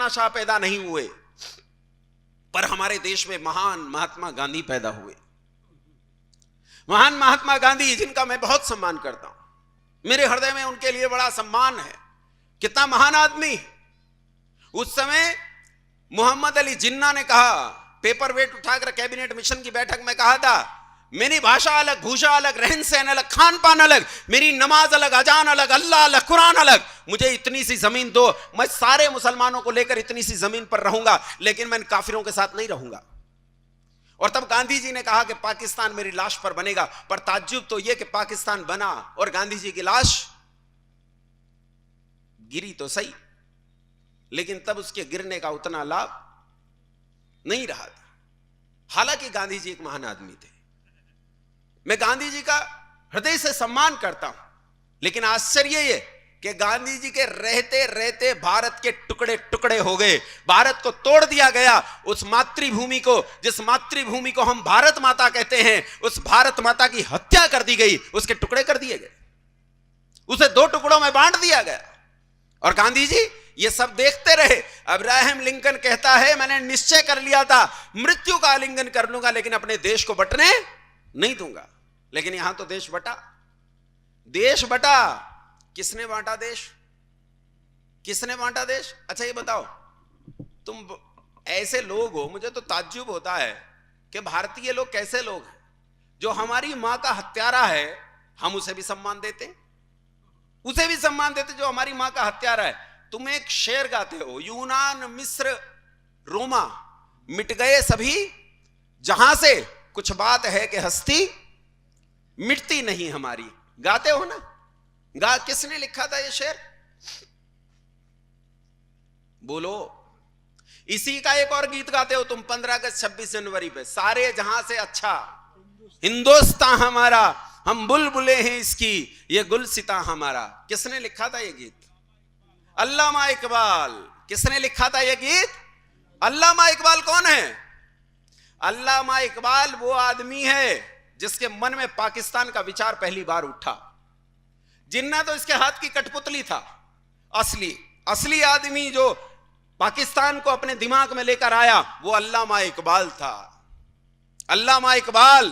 तानाशाह पैदा नहीं हुए, पर हमारे देश में महान महात्मा गांधी पैदा हुए। महान महात्मा गांधी, जिनका मैं बहुत सम्मान करता हूं, मेरे हृदय में उनके लिए बड़ा सम्मान है। कितना महान आदमी। उस समय मोहम्मद अली जिन्ना ने कहा, पेपर वेट उठाकर कैबिनेट मिशन की बैठक में कहा था, मेरी भाषा अलग, भूषा अलग, रहन सहन अलग, खान पान अलग, मेरी नमाज अलग, अजान अलग, अल्लाह अलग, कुरान अलग, मुझे इतनी सी जमीन दो, मैं सारे मुसलमानों को लेकर इतनी सी जमीन पर रहूंगा, लेकिन मैं काफिरों के साथ नहीं रहूंगा। और तब गांधी जी ने कहा कि पाकिस्तान मेरी लाश पर बनेगा। पर ताज्जुब तो यह कि पाकिस्तान बना और गांधी जी की लाश गिरी तो सही, लेकिन तब उसके गिरने का उतना लाभ नहीं रहा था। हालांकि गांधी जी एक महान आदमी थे, मैं गांधी जी का हृदय से सम्मान करता हूं, लेकिन आश्चर्य यह कि गांधी जी के रहते रहते भारत के टुकड़े टुकड़े हो गए, भारत को तोड़ दिया गया। उस मातृभूमि को, जिस मातृभूमि को हम भारत माता कहते हैं, उस भारत माता की हत्या कर दी गई, उसके टुकड़े कर दिए गए, उसे दो टुकड़ों में बांट दिया गया। और गांधी जी ये सब देखते रहे। अब्राहम लिंकन कहता है, मैंने निश्चय कर लिया था मृत्यु का आलिंगन कर लूंगा, लेकिन अपने देश को बंटने नहीं दूंगा। लेकिन यहां तो देश बटा, देश बटा। किसने बांटा देश? किसने बांटा देश? अच्छा ये बताओ, तुम ऐसे लोग हो, मुझे तो ताज्जुब होता है कि भारतीय लोग कैसे लोग हैं, जो हमारी मां का हत्यारा है हम उसे भी सम्मान देते, उसे भी सम्मान देते जो हमारी मां का हत्यारा है। तुम एक शेर गाते हो, यूनान मिस्र रोमा मिट गए सभी जहां से, कुछ बात है कि हस्ती मिटती नहीं हमारी। गाते हो ना? किसने लिखा था ये शेर? बोलो। इसी का एक और गीत गाते हो तुम 15 अगस्त 26 जनवरी पे, सारे जहां से अच्छा हिंदुस्तान हमारा, हम बुलबुले हैं इसकी, ये गुलसिता हमारा। किसने लिखा था ये गीत? अल्लामा इकबाल। किसने लिखा था ये गीत? अल्लामा इकबाल। कौन है अल्लामा इकबाल? वो आदमी है जिसके मन में पाकिस्तान का विचार पहली बार उठा। जिन्ना तो इसके हाथ की कठपुतली था, असली आदमी जो पाकिस्तान को अपने दिमाग में लेकर आया वो अल्लामा इकबाल था। अल्लामा इकबाल,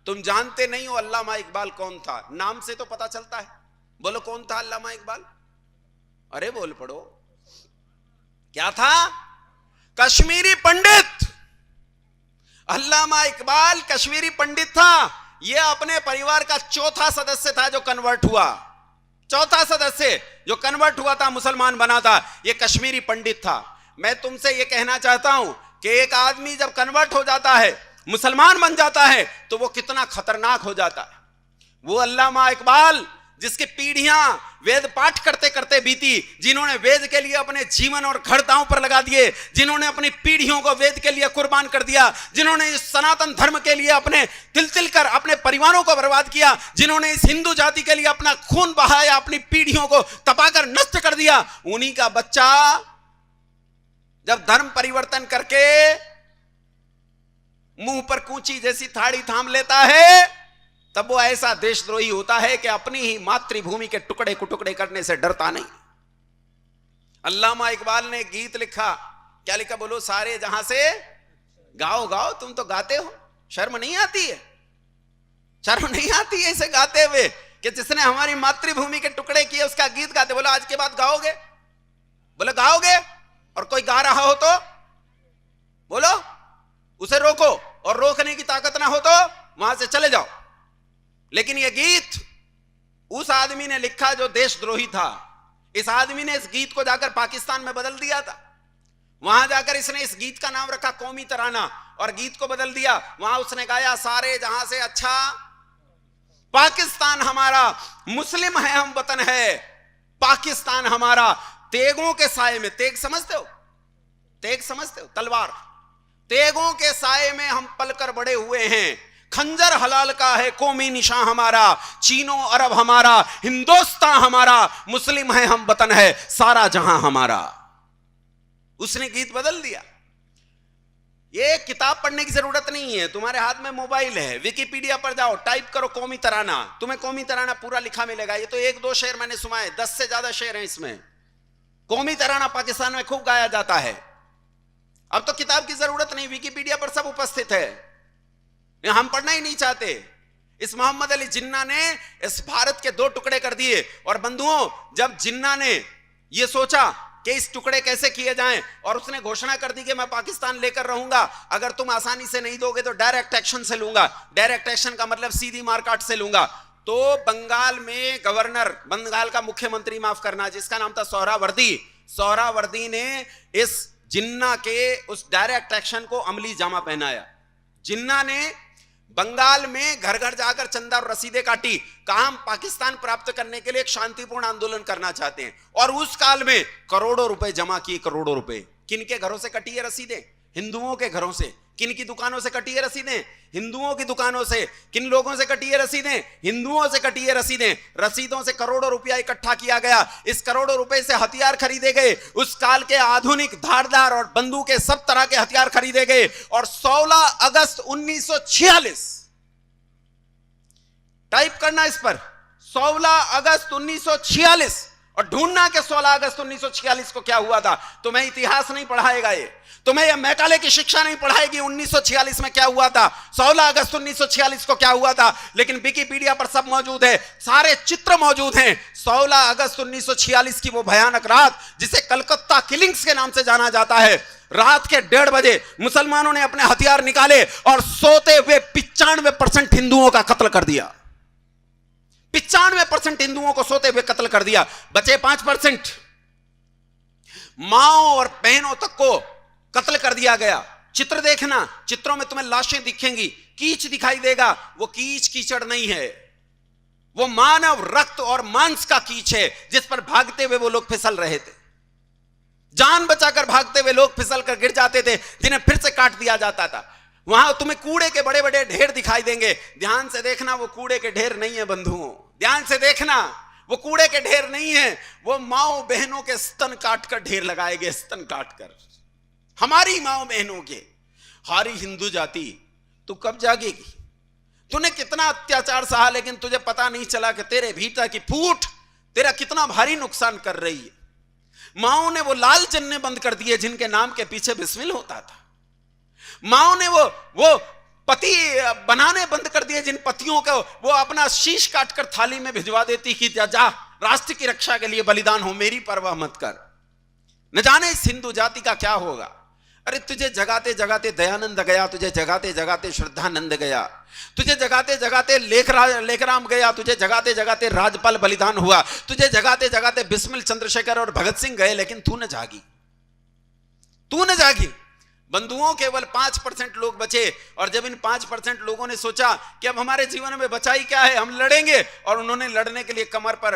तुम जानते नहीं हो अल्लामा इकबाल कौन था? नाम से तो पता चलता है। बोलो कौन था अल्लामा इकबाल? अरे बोल पड़ो, क्या था? कश्मीरी पंडित। अल्लामा इकबाल कश्मीरी पंडित था। यह अपने परिवार का चौथा सदस्य था जो कन्वर्ट हुआ, चौथा सदस्य जो कन्वर्ट हुआ था, मुसलमान बना था, यह कश्मीरी पंडित था। मैं तुमसे यह कहना चाहता हूं कि एक आदमी जब कन्वर्ट हो जाता है, मुसलमान बन जाता है, तो वो कितना खतरनाक हो जाता है। वो अल्लामा इकबाल जिसकी पीढ़ियां वेद पाठ करते करते बीती, जिन्होंने वेद के लिए अपने जीवन और घर दांव पर लगा दिए, जिन्होंने अपनी पीढ़ियों को वेद के लिए कुर्बान कर दिया, जिन्होंने इस सनातन धर्म के लिए अपने तिल कर अपने परिवारों को बर्बाद किया, जिन्होंने इस हिंदू जाति के लिए अपना खून बहाया, अपनी पीढ़ियों को तपाकर नष्ट कर दिया, उन्हीं का बच्चा जब धर्म परिवर्तन करके मुंह पर कूंची जैसी थाड़ी थाम लेता है, तब वो ऐसा देशद्रोही होता है कि अपनी ही मातृभूमि के टुकड़े कुटुकड़े करने से डरता नहीं। अल्लामा इकबाल ने गीत लिखा, क्या लिखा बोलो? सारे जहां से गाओ गाओ। तुम तो गाते हो, शर्म नहीं आती है? शर्म नहीं आती है इसे गाते हुए कि जिसने हमारी मातृभूमि के टुकड़े किए उसका गीत गाते? बोलो आज के बाद गाओगे? बोलो गाओगे? और कोई गा रहा हो तो बोलो, उसे रोको, और रोकने की ताकत ना हो तो वहां से चले जाओ। लेकिन यह गीत उस आदमी ने लिखा जो देशद्रोही था। इस आदमी ने इस गीत को जाकर पाकिस्तान में बदल दिया था। वहां जाकर इसने इस गीत का नाम रखा कौमी तराना, और गीत को बदल दिया। वहां उसने गाया, सारे जहां से अच्छा पाकिस्तान हमारा, मुस्लिम है हम वतन है पाकिस्तान हमारा। तेगों के साए में, तेग समझते हो? तेग समझते हो? तलवार। तेगों के साए में हम पलकर बड़े हुए हैं। खंजर हलाल का है कौमी निशान हमारा, चीनो अरब हमारा, हिंदुस्तान हमारा, मुस्लिम है हम वतन है सारा जहां हमारा। उसने गीत बदल दिया। ये किताब पढ़ने की जरूरत नहीं है, तुम्हारे हाथ में मोबाइल है, विकिपीडिया पर जाओ, टाइप करो कौमी तराना, तुम्हें कौमी तराना पूरा लिखा मिलेगा। ये तो एक दो शेर मैंने सुनाए, 10 से ज्यादा शेर हैं इसमें। कौमी तराना पाकिस्तान में खूब गाया जाता है। अब तो किताब की जरूरत नहीं, विकिपीडिया पर सब उपस्थित है, हम पढ़ना ही नहीं चाहते। इस मोहम्मद अली जिन्ना ने इस भारत के 2 टुकड़े कर दिए। और बंधुओं, जब जिन्ना ने यह सोचा कि इस टुकड़े कैसे किए जाएं, और उसने घोषणा कर दी कि मैं पाकिस्तान लेकर रहूंगा, अगर तुम आसानी से नहीं दोगे तो डायरेक्ट एक्शन से लूंगा। डायरेक्ट एक्शन का मतलब सीधी मारकाट से लूंगा। तो बंगाल में गवर्नर, बंगाल का मुख्यमंत्री माफ करना, जिसका नाम था सोहरावर्दी ने इस जिन्ना के उस डायरेक्ट एक्शन को अमली जामा पहनाया। जिन्ना ने बंगाल में घर घर जाकर चंदा और रसीदें काटी, कहा हम पाकिस्तान प्राप्त करने के लिए एक शांतिपूर्ण आंदोलन करना चाहते हैं। और उस काल में करोड़ों रुपए जमा किए, करोड़ों रुपए। किन के घरों से कटी है रसीदें? हिंदुओं के घरों से। किन की दुकानों से कटी है रसीदें? हिंदुओं की दुकानों से। किन लोगों से कटी है रसीदें? हिंदुओं से कटी है रसीदें। रसीदों से करोड़ों रुपया इकट्ठा किया गया। इस करोड़ों रुपए से हथियार खरीदे गए, उस काल के आधुनिक धारदार और बंदूकें, सब तरह के हथियार खरीदे गए। और 16 अगस्त 1946, टाइप करना इस पर, 16 अगस्त 1946, और ढूंढना कि 16 अगस्त 1946 को क्या हुआ था। तुम्हें इतिहास नहीं पढ़ाएगा ये, तुम्हें यह मैकाले की शिक्षा नहीं पढ़ाएगी 1946 में क्या हुआ था, 16 अगस्त 1946 को क्या हुआ था। लेकिन विकिपीडिया पर सब मौजूद है, सारे चित्र मौजूद हैं। 16 अगस्त 1946 की वो भयानक रात, जिसे कलकत्ता किलिंग्स के नाम से जाना जाता है, रात के 1:30 बजे मुसलमानों ने अपने हथियार निकाले और सोते हुए 95% हिंदुओं का कत्ल कर दिया। 95% हिंदुओं को सोते हुए कत्ल कर दिया। बचे 5%, माओ और बहनों तक को कत्ल कर दिया गया। चित्र देखना, चित्रों में तुम्हें लाशें दिखेंगी, कीच दिखाई देगा। वो कीच कीचड़ नहीं है, वो मानव रक्त और मांस का कीच है, जिस पर भागते हुए वो लोग फिसल रहे थे। जान बचाकर भागते हुए लोग फिसल कर गिर जाते थे, जिन्हें फिर से काट दिया जाता था। वहां तुम्हें कूड़े के बड़े बड़े ढेर दिखाई देंगे। ध्यान से देखना, वो कूड़े के ढेर नहीं है बंधुओं, ध्यान से देखना, वो कूड़े के ढेर नहीं है, वो माओ बहनों के स्तन काटकर ढेर लगाए गए, स्तन काटकर। हमारी माओ बहनों के। हारी हिंदू जाति, तू कब जागेगी? तूने कितना अत्याचार सहा, लेकिन तुझे पता नहीं चला कि तेरे भीतर की फूट तेरा कितना भारी नुकसान कर रही है। माओ ने वो लाल जन्ने बंद कर दिए जिनके नाम के पीछे बिस्मिल होता था। माओ ने वो पति बनाने बंद कर दिए जिन पतियों को वो अपना शीश काटकर थाली में भिजवा देती कि जा राष्ट्र की रक्षा के लिए बलिदान हो, मेरी परवाह मत कर। न जाने इस हिंदू जाति का क्या होगा। अरे तुझे जगाते जगाते दयानंद गया, तुझे जगाते जगाते श्रद्धानंद गया, तुझे जगाते जगाते लेखराम गया, तुझे जगाते जगाते राजपाल बलिदान हुआ, तुझे जगाते जगाते बिस्मिल चंद्रशेखर और भगत सिंह गए, लेकिन तू न जागी, तू न जागी। बंधुओं, केवल 5% लोग बचे। और जब इन 5% लोगों ने सोचा कि अब हमारे जीवन में बचाई क्या है, हम लड़ेंगे, और उन्होंने लड़ने के लिए कमर पर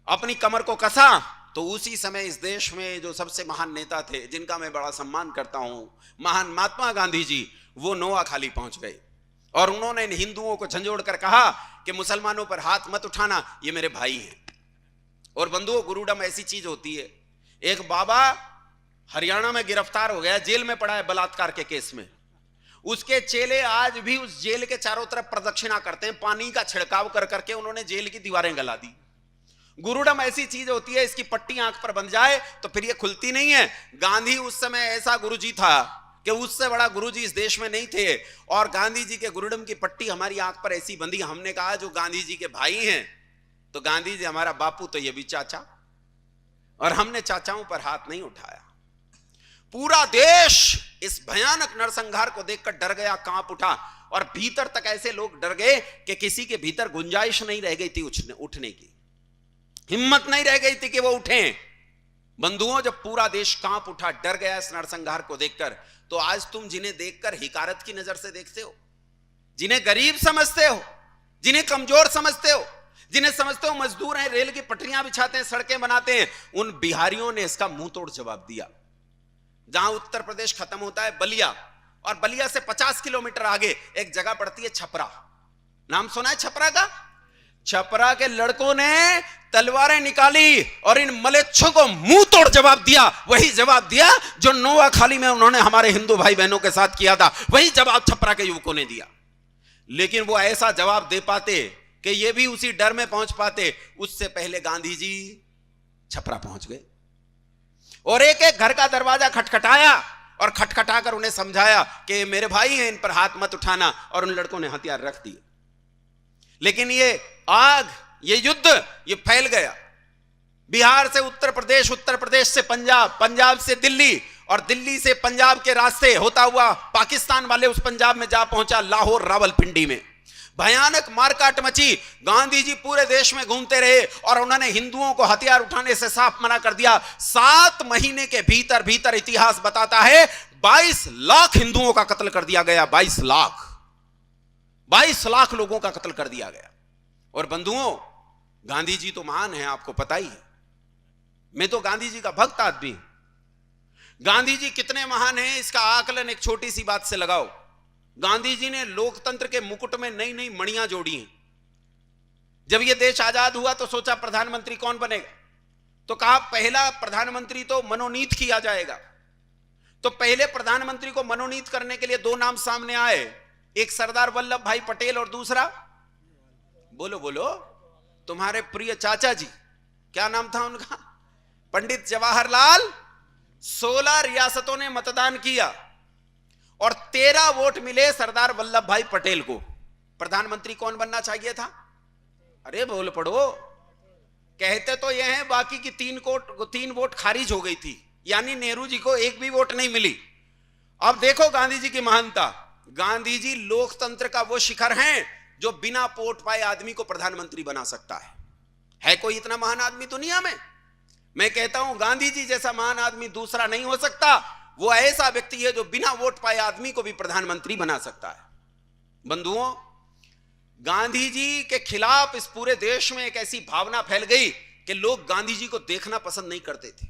अपनी कमर को कसा, तो उसी समय इस देश में जो सबसे महान नेता थे, जिनका मैं बड़ा सम्मान करता हूं, महान महात्मा गांधी जी, वो नोआखाली पहुंच गए। और उन्होंने इन हिंदुओं को झंझोड़ कर कहा कि मुसलमानों पर हाथ मत उठाना, ये मेरे भाई हैं। और बंधुओं, गुरुडम ऐसी चीज होती है। एक बाबा हरियाणा में गिरफ्तार हो गया, जेल में पड़ा है बलात्कार के केस में। उसके चेले आज भी उस जेल के चारों तरफ प्रदक्षिणा करते हैं, पानी का छिड़काव कर करके उन्होंने जेल की दीवारें गला दी। गुरुडम ऐसी चीज होती है, इसकी पट्टी आंख पर बंध जाए तो फिर ये खुलती नहीं है। गांधी उस समय ऐसा गुरुजी था कि उससे बड़ा गुरुजी इस देश में नहीं थे। और गांधी जी के गुरुडम की पट्टी हमारी आंख पर ऐसी बंधी, हमने कहा जो गांधी जी के भाई हैं, तो गांधी जी हमारा बापू, तो ये भी चाचा, और हमने चाचाओं पर हाथ नहीं उठाया। पूरा देश इस भयानक नरसंहार को देखकर डर गया, कांप उठा, और भीतर तक ऐसे लोग डर गए कि किसी के भीतर गुंजाइश नहीं रह गई थी उठने की, हिम्मत नहीं रह गई थी कि वो उठें। बंधुओं, जब पूरा देश कांप उठा, डर गया इस नरसंहार को देखकर, तो आज तुम जिन्हें देखकर हिकारत की नजर से देखते हो, जिन्हें गरीब समझते हो, जिन्हें कमजोर समझते हो, जिन्हें समझते हो मजदूर हैं, रेल की पटरियां बिछाते हैं, सड़कें बनाते हैं, उन बिहारियों ने इसका मुंह तोड़ जवाब दिया। जहां उत्तर प्रदेश खत्म होता है बलिया, और बलिया से 50 किलोमीटर आगे एक जगह पड़ती है छपरा। नाम सुना है छपरा का? छपरा के लड़कों ने तलवारें निकाली और इन मलेच्छों को मुंह तोड़ जवाब दिया। वही जवाब दिया जो नोआखाली में उन्होंने हमारे हिंदू भाई बहनों के साथ किया था, वही जवाब छपरा के युवकों ने दिया। लेकिन वो ऐसा जवाब दे पाते कि ये भी उसी डर में पहुंच पाते, उससे पहले गांधी जी छपरा पहुंच गए। और एक एक घर का दरवाजा खटखटाया और खटखटाकर उन्हें समझाया कि ये मेरे भाई हैं, इन पर हाथ मत उठाना, और उन लड़कों ने हथियार रख दिए। लेकिन ये आग, ये युद्ध, ये फैल गया बिहार से उत्तर प्रदेश, उत्तर प्रदेश से पंजाब, पंजाब से दिल्ली, और दिल्ली से पंजाब के रास्ते होता हुआ पाकिस्तान वाले उस पंजाब में जा पहुंचा, लाहौर रावलपिंडी में। भयानक मारकाट मची। गांधी जी पूरे देश में घूमते रहे और उन्होंने हिंदुओं को हथियार उठाने से साफ मना कर दिया। 7 महीने के भीतर भीतर इतिहास बताता है 22 लाख हिंदुओं का कत्ल कर दिया गया। 22 लाख लोगों का कत्ल कर दिया गया। और बंधुओं, गांधी जी तो महान है, आपको पता ही है। मैं तो गांधी जी का भक्त आदमी हूं। गांधी जी कितने महान हैं इसका आकलन एक छोटी सी बात से लगाओ। गांधी जी ने लोकतंत्र के मुकुट में नई नई मणियां जोड़ी हैं। जब यह देश आजाद हुआ तो सोचा प्रधानमंत्री कौन बनेगा, तो कहा पहला प्रधानमंत्री तो मनोनीत किया जाएगा। तो पहले प्रधानमंत्री को मनोनीत करने के लिए 2 नाम सामने आए, एक सरदार वल्लभ भाई पटेल और दूसरा, बोलो बोलो, तुम्हारे प्रिय चाचा जी, क्या नाम था उनका, पंडित जवाहरलाल। 16 रियासतों ने मतदान किया और 13 वोट मिले सरदार वल्लभ भाई पटेल को। प्रधानमंत्री कौन बनना चाहिए था? अरे बोल पड़ो। कहते तो यह है बाकी की 3 वोट खारिज हो गई थी, यानी नेहरू जी को एक भी वोट नहीं मिली। अब देखो गांधी जी की महानता। गांधी जी लोकतंत्र का वो शिखर हैं जो बिना वोट पाए आदमी को प्रधानमंत्री बना सकता है कोई इतना महान आदमी दुनिया में? मैं कहता हूं गांधी जी जैसा महान आदमी दूसरा नहीं हो सकता। वो ऐसा व्यक्ति है जो बिना वोट पाए आदमी को भी प्रधानमंत्री बना सकता है। बंधुओं, गांधी जी के खिलाफ इस पूरे देश में एक ऐसी भावना फैल गई कि लोग गांधी जी को देखना पसंद नहीं करते थे।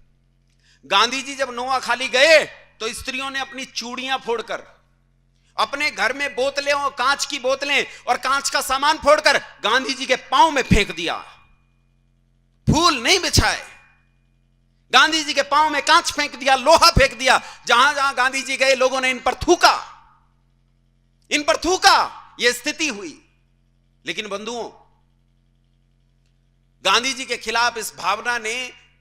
गांधी जी जब नोआखाली गए तो स्त्रियों ने अपनी चूड़ियां फोड़कर, अपने घर में बोतलें और कांच की बोतलें और कांच का सामान फोड़कर गांधी जी के पांव में फेंक दिया। फूल नहीं बिछाए, गांधी जी के पांव में कांच फेंक दिया, लोहा फेंक दिया। जहां जहां गांधी जी गए लोगों ने इन पर थूका। यह स्थिति हुई। लेकिन बंधुओं, गांधी जी के खिलाफ इस भावना ने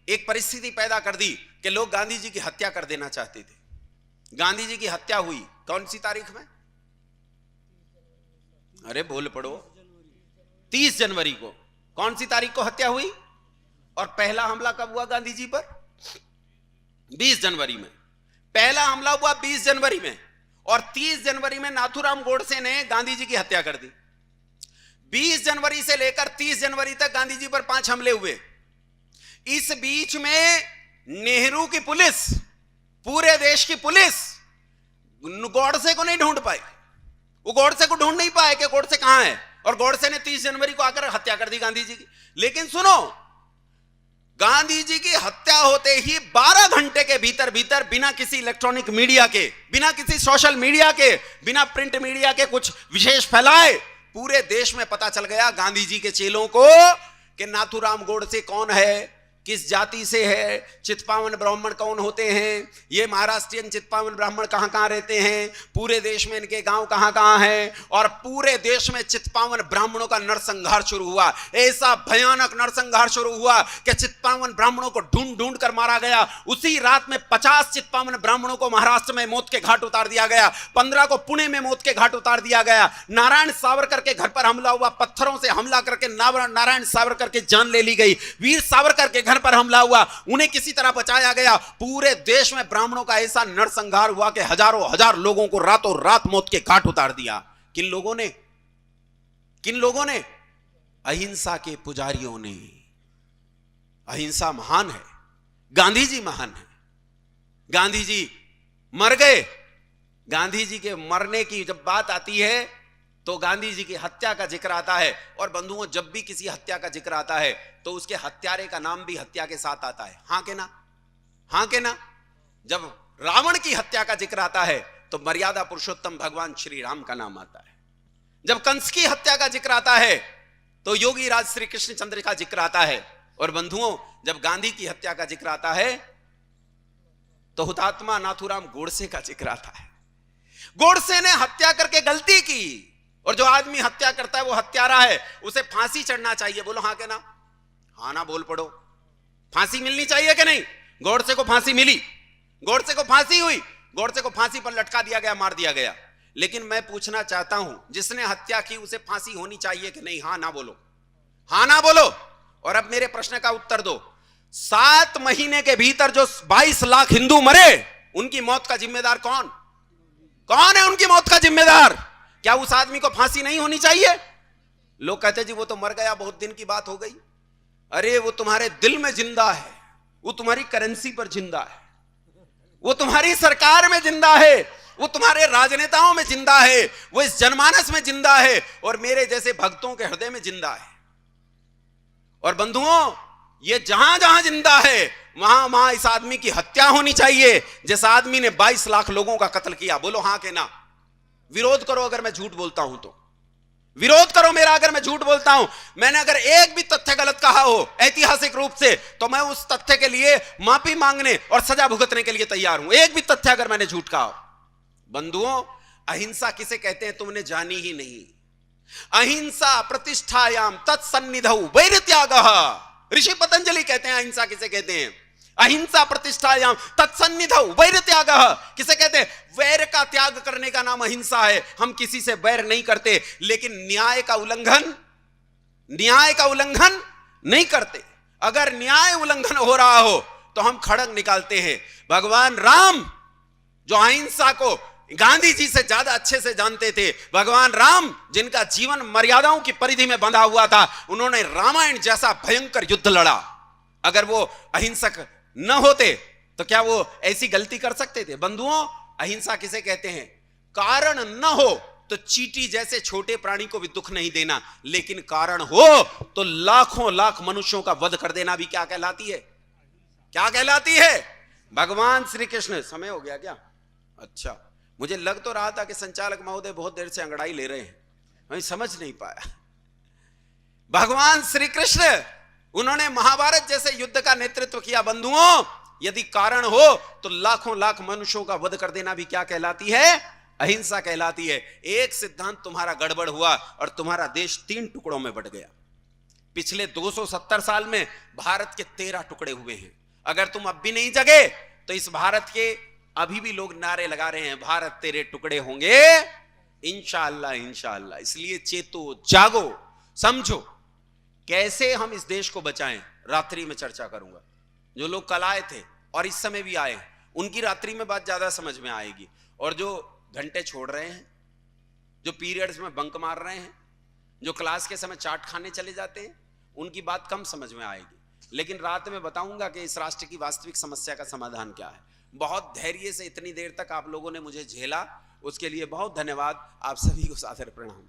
एक परिस्थिति पैदा कर दी कि लोग गांधी जी की हत्या कर देना चाहते थे। गांधी जी की हत्या हुई कौन सी तारीख में? अरे बोल पड़ो, 30 जनवरी को। कौन सी तारीख को हत्या हुई? और पहला हमला कब हुआ गांधी जी पर? 20 जनवरी में। पहला हमला हुआ 20 जनवरी में और 30 जनवरी में नाथूराम गोडसे ने गांधी जी की हत्या कर दी। 20 जनवरी से लेकर 30 जनवरी तक गांधी जी पर 5 हमले हुए। इस बीच में नेहरू की पुलिस, पूरे देश की पुलिस गोडसे को नहीं ढूंढ पाई। वो गोडसे को ढूंढ नहीं पाए कि गोडसे कहां है, और गोडसे ने 30 जनवरी को आकर हत्या कर दी गांधी जी की। लेकिन सुनो, गांधी जी की हत्या होते ही 12 घंटे के भीतर भीतर बिना किसी इलेक्ट्रॉनिक मीडिया के, बिना किसी सोशल मीडिया के, बिना प्रिंट मीडिया के कुछ विशेष फैलाए, पूरे देश में पता चल गया गांधी जी के चेलों को कि नाथूराम गोडसे कौन है, किस जाति से है, चित्पावन ब्राह्मण कौन होते हैं, ये महाराष्ट्रियन चित्पावन ब्राह्मण कहां कहां रहते हैं, पूरे देश में इनके गांव कहां कहां हैं। और पूरे देश में चित्पावन ब्राह्मणों का नरसंहार शुरू हुआ। ऐसा भयानक नरसंहार शुरू हुआ कि चित्पावन ब्राह्मणों को ढूंढ ढूंढ कर मारा गया। उसी रात में 50 चित्पावन ब्राह्मणों को महाराष्ट्र में मौत के घाट उतार दिया गया। 15 को पुणे में मौत के घाट उतार दिया गया। नारायण सावरकर के घर पर हमला हुआ, पत्थरों से हमला करके नारायण सावरकर की जान ले ली गई। वीर सावरकर के घर पर हमला हुआ, उन्हें किसी तरह बचाया गया। पूरे देश में ब्राह्मणों का ऐसा नरसंहार हुआ कि हजारों हजार लोगों को रातों रात मौत के घाट उतार दिया। किन लोगों ने? अहिंसा के पुजारियों ने। अहिंसा महान है, गांधी जी महान है। गांधी जी मर गए। गांधी जी के मरने की जब बात आती है तो गांधी जी की हत्या का जिक्र आता है। और बंधुओं, जब भी किसी हत्या का जिक्र आता है तो उसके हत्यारे का नाम भी हत्या के साथ आता है। हां के ना? हां के ना? जब रावण की हत्या का जिक्र आता है तो मर्यादा पुरुषोत्तम भगवान श्री राम का नाम आता है। जब कंस की हत्या का जिक्र आता है तो योगी राज श्री कृष्ण चंद्र का जिक्र आता है। और बंधुओं, जब गांधी की हत्या का जिक्र आता है तो हुतात्मा नाथूराम गोडसे का जिक्र आता है। गोडसे ने हत्या करके गलती की, और जो आदमी हत्या करता है वो हत्यारा है, उसे फांसी चढ़ना चाहिए। बोलो हां के ना? हां ना बोल पड़ो। फांसी मिलनी चाहिए कि नहीं? गोडसे को फांसी मिली, गोडसे को फांसी हुई, गोडसे को फांसी पर लटका दिया गया, मार दिया गया। लेकिन मैं पूछना चाहता हूं, जिसने हत्या की उसे फांसी होनी चाहिए कि नहीं? हां ना बोलो, हां ना बोलो। और अब मेरे प्रश्न का उत्तर दो। 7 महीने के भीतर जो 22 लाख हिंदू मरे, उनकी मौत का जिम्मेदार कौन? कौन है उनकी मौत का जिम्मेदार? क्या उस आदमी को फांसी नहीं होनी चाहिए? लोग कहते जी वो तो मर गया, बहुत दिन की बात हो गई। अरे वो तुम्हारे दिल में जिंदा है, वो तुम्हारी करेंसी पर जिंदा है, वो तुम्हारी सरकार में जिंदा है, वो तुम्हारे राजनेताओं में जिंदा है, वो इस जनमानस में जिंदा है और मेरे जैसे भक्तों के हृदय में जिंदा है। और बंधुओं, ये जहां जहां जिंदा है वहां वहां इस आदमी की हत्या होनी चाहिए, जिस आदमी ने 22 लाख लोगों का कत्ल किया। बोलो हां के ना? विरोध करो अगर मैं झूठ बोलता हूं तो, विरोध करो मेरा अगर मैं झूठ बोलता हूं। मैंने अगर एक भी तथ्य गलत कहा हो ऐतिहासिक रूप से, तो मैं उस तथ्य के लिए माफी मांगने और सजा भुगतने के लिए तैयार हूं। एक भी तथ्य अगर मैंने झूठ कहा हो। बंधुओं, अहिंसा किसे कहते हैं तुमने जानी ही नहीं। अहिंसा प्रतिष्ठायाम तत्सन्निधौ वैरत्यागः। ऋषि पतंजलि कहते हैं अहिंसा किसे कहते हैं। अहिंसा प्रतिष्ठायाम तत्सन्निधौ वैरत्यागः किसे कहते हैं? वैर का त्याग करने का नाम अहिंसा है। हम किसी से वैर नहीं करते, लेकिन न्याय का उल्लंघन नहीं करते। अगर न्याय उल्लंघन हो रहा हो तो हम खड़ग निकालते हैं। भगवान राम जो अहिंसा को गांधी जी से ज्यादा अच्छे से जानते थे, भगवान राम जिनका जीवन मर्यादाओं की परिधि में बंधा हुआ था, उन्होंने रामायण जैसा भयंकर युद्ध लड़ा। अगर वो अहिंसक न होते तो क्या वो ऐसी गलती कर सकते थे? बंधुओं, अहिंसा किसे कहते हैं? कारण न हो तो चींटी जैसे छोटे प्राणी को भी दुख नहीं देना, लेकिन कारण हो तो लाखों लाख मनुष्यों का वध कर देना भी क्या कहलाती है? क्या कहलाती है? भगवान श्री कृष्ण। समय हो गया क्या? अच्छा, मुझे लग तो रहा था कि संचालक महोदय बहुत देर से अंगड़ाई ले रहे हैं, मैं समझ नहीं पाया। भगवान श्री कृष्ण, उन्होंने महाभारत जैसे युद्ध का नेतृत्व किया। बंधुओं, यदि कारण हो तो लाखों लाख मनुष्यों का वध कर देना भी क्या कहलाती है? अहिंसा कहलाती है। एक सिद्धांत तुम्हारा गड़बड़ हुआ और तुम्हारा देश 3 टुकड़ों में बट गया। पिछले 270 साल में भारत के 13 टुकड़े हुए हैं। अगर तुम अब भी नहीं जगे तो इस भारत के अभी भी लोग नारे लगा रहे हैं, भारत तेरे टुकड़े होंगे इंशाअल्लाह इंशाअल्लाह। इसलिए चेतो, जागो, समझो कैसे हम इस देश को बचाएं। रात्रि में चर्चा करूंगा। जो लोग कल आए थे और इस समय भी आए, उनकी रात्रि में बात ज्यादा समझ में आएगी। और जो घंटे छोड़ रहे हैं, जो पीरियड्स में बंक मार रहे हैं, जो क्लास के समय चाट खाने चले जाते हैं, उनकी बात कम समझ में आएगी। लेकिन रात में बताऊंगा कि इस राष्ट्र की वास्तविक समस्या का समाधान क्या है। बहुत धैर्य से इतनी देर तक आप लोगों ने मुझे झेला, उसके लिए बहुत धन्यवाद। आप सभी को सादर प्रणाम।